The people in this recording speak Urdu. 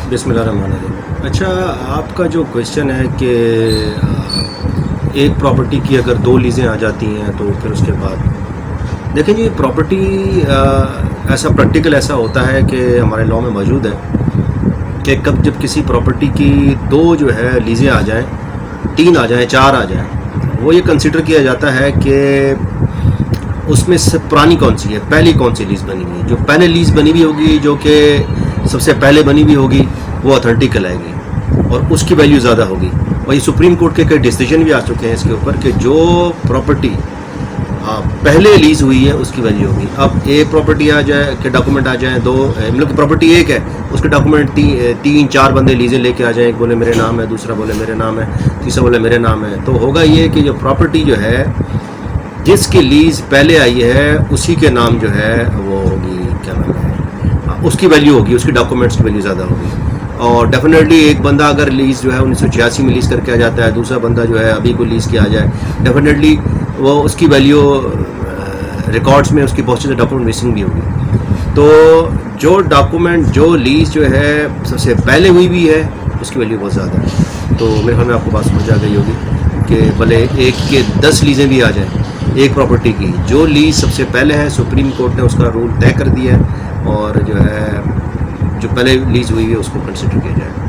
بسم اللہ الرحمن الرحیم. اچھا, آپ کا جو کویشچن ہے کہ ایک پراپرٹی کی اگر 2 لیزیں آ جاتی ہیں تو پھر اس کے بعد دیکھیں جی, پراپرٹی ایسا پریکٹیکل ایسا ہوتا ہے کہ ہمارے لاء میں موجود ہے کہ جب کسی پراپرٹی کی 2 جو ہے لیزیں آ جائیں, 3 آ جائیں, 4 آ جائیں, وہ یہ کنسیڈر کیا جاتا ہے کہ اس میں سے پرانی کون سی ہے, پہلی کون سی لیز بنی ہوئی ہے. جو پہلے لیز بنی ہوئی ہوگی, جو کہ سب سے پہلے بنی ہوئی ہوگی, وہ اتھینٹک کہلائے گی اور اس کی ویلیو زیادہ ہوگی. اور یہ سپریم کورٹ کے کئی ڈیسیجن بھی آ چکے ہیں اس کے اوپر کہ جو پراپرٹی پہلے لیز ہوئی ہے اس کی ویلیو ہوگی. اب ایک پراپرٹی آ جائے کہ ڈاکومنٹ آ جائیں 2, مطلب کہ پراپرٹی ایک ہے, اس کے ڈاکومنٹ 3-4 بندے لیزیں لے کے آ جائیں, ایک بولے میرے نام ہے, دوسرا بولے میرے نام ہے, تیسرا بولے میرے نام ہے, تو ہوگا یہ کہ جو پراپرٹی جو ہے جس کی لیز پہلے آئی ہے اسی کے نام جو ہے وہ ہوگی, کیا نام ہے, اس کی ویلیو ہوگی, اس کی ڈاکومنٹس کی ویلیو زیادہ ہوگی. اور ڈیفینیٹلی ایک بندہ اگر لیز جو ہے 1986 میں لیز کر کے آ جاتا ہے, دوسرا بندہ جو ہے ابھی کو لیز کے آ جائے, ڈیفینیٹلی وہ اس کی ویلیو ریکارڈس میں اس کی بہت سے ڈاکومنٹ مسنگ بھی ہوگی. تو جو ڈاکومنٹ جو لیز جو ہے سب سے پہلے ہوئی بھی ہے اس کی ویلیو بہت زیادہ ہے. تو میرے خیال میں آپ کو بات سمجھ آ گئی ہوگی کہ بھلے ایک کے 10 لیزیں بھی آ جائیں ایک پراپرٹی کی, جو لیز سب سے پہلے ہے سپریم کورٹ نے اس کا رول طے کر دیا ہے, اور جو ہے جو پہلے لیز ہوئی ہے اس کو کنسیڈر کیا جائے.